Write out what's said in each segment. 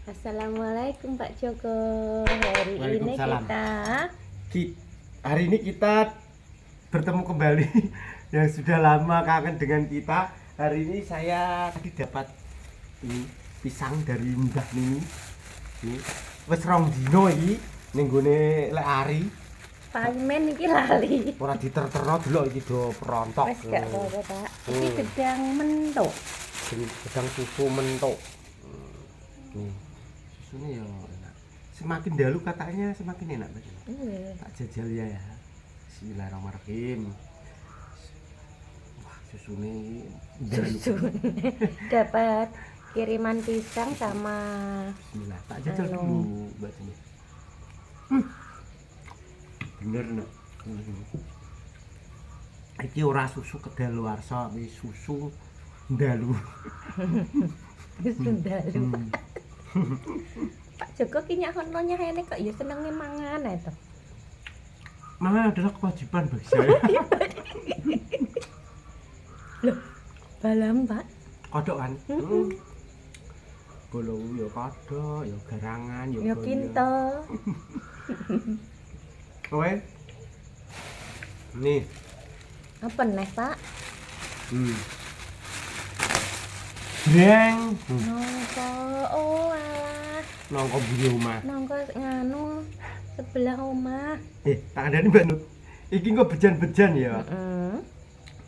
Assalamualaikum Pak Joko. Waalaikumsalam. Ki- Hari ini kita bertemu kembali yang sudah lama kangen dengan kita. Hari ini saya tadi dapat ini pisang dari Mbah Nini. Ini wis rong dino iki ning gone lek ari. Pamen iki lali. Ora diterterno delok iki do perontok. Wes gak apa-apa Pak. Iki gedang mentok. Gedang susu mentok. Nih, susunya ya enak. Semakin dalu katanya semakin enak. Iya. Tak jajal ya. Bismillahirrahmanirrahim. Wah, susunya dalu. Dapat kiriman pisang sama Bismillah. Tak jajal Anu. dulu Mbak Tini. Bener nek. Iki ora susu kedaluwarsa, iki susu dalu. Sundalu. Pak Joko ki nyak ono nyahene kok ya senenge mangan ae to. Mangan adalah kewajiban bagi saya. Loh, balam Pak. Kodok kan? Bolo ya kodok, ya garangan, ya Ya boyo. kinto. Oke. Nih. Apa neh Pak? Breng. Nongko, oh alah, Nongko buri omah. nongko nganu sebelah omah. Tak ada nih Mbak Nut. Iki kok bejan-bejan ya. Heeh.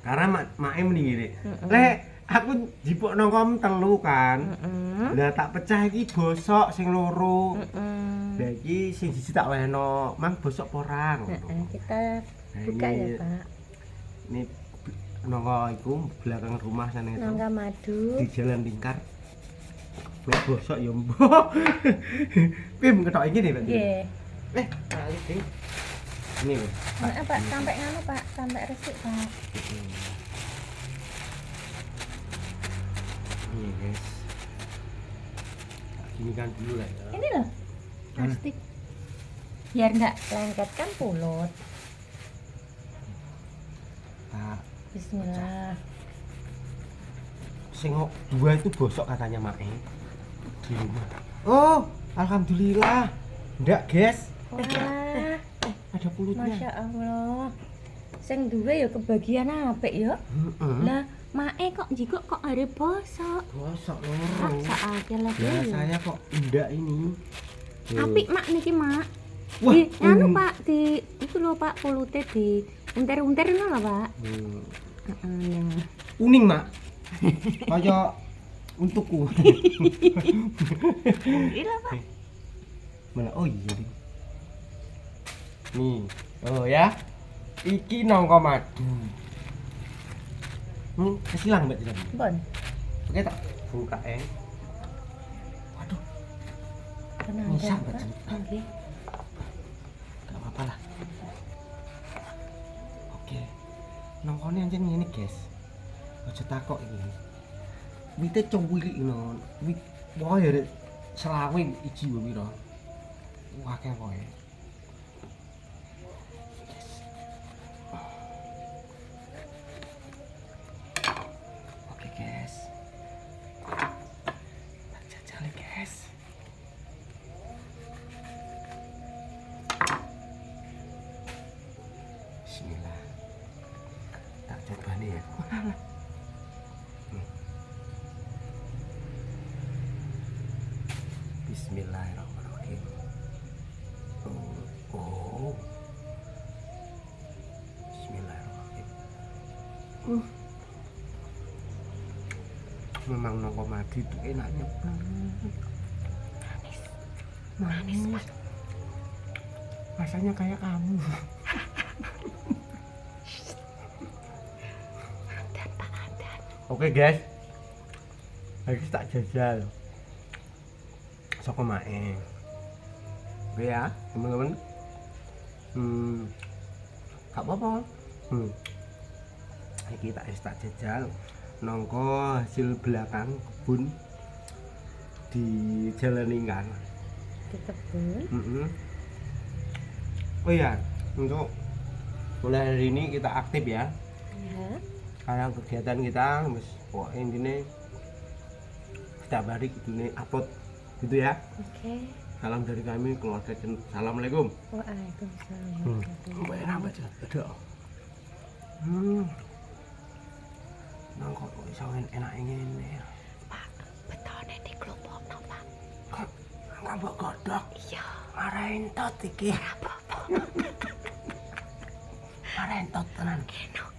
Karena mak em ngene. Lek aku jipuk nongkom telu kan. Heeh. Lah tak pecah iki bosok sing loro. Heeh. Lah iki sing siji tak wehno, mang bosok porang. Kita buka ya Pak. Ini nongko iku belakang rumah sana itu. Nongko madu. Di Jalan Lingkar. Mek bosok ya mbok. Pim ketok iki nih, Pak. Nggih. Kali sing. Ini lho. Pak, sampai nganu Pak, sampai resik Pak. Ini guys. Gini kan dulu lah ya. Ini loh, plastik. Biar nggak lengket kan pulut. Tak Bismillah. sing dua itu bosok katanya Mae di rumah. Oh, alhamdulillah. Ndak, guys. Wah, Ada pulutnya. Masya Allah. Sing duwe ya kebagian apik ya. Heeh. Lah, mae kok jiko kok are bosok. Bosok loro. Raksake lagi. Biasanya kok ndak ini. Tuh. Apik mak niki mak. Wah, Di anu Pak, di itu lho Pak pulute di unter-unter ngono lho Pak. Heeh, yang Kuning, Mak. Kayak untukku. Iya Pak. Mana? Oh iya. Nih. Oh ya. Iki nongko madu. Kesilang Mbak Jilan. Bon, Oke tak buka Waduh, tenang Bisa, ya, Mbak Pak. Cinta. Nggih. gak apa-apa lah. Oke. Nongkone anjen ngene, guys. Aja takok iki. Wite cuwilik ngono. Wit wae ya selawe iji wae pira. Akeh wae. Oke, guys. Tak jajal guys. Bismillah. Tak coba nih ya. Bismillahirrahmanirrahim. Oh. Bismillahirrahmanirrahim. Memang nongko madu itu enaknya banget. Manis. Rasanya kayak kamu. Oke guys, lagi tak jajal soko mae. Oke ya teman-teman. Gak apa-apa. Iki tak jajal nongko hasil belakang kebun di Jalan Lingkar. Di kebun. Oh iya, untuk mulai hari ini kita aktif ya. Ya. Karena kegiatan kita wis pokoknya intinya setiap hari ini upload Gitu ya. Oke. Salam dari kami keluarga Cenut. Assalamualaikum. Waalaikumsalam. Mbak enak mbak Cenut. Ada. Nang kok iso enak ngene. Pak, betone dikelompokno, Pak. Kok mbok godhog. Iya. Marahin tot iki. Apa-apa. Marahin tot tenan. Enak.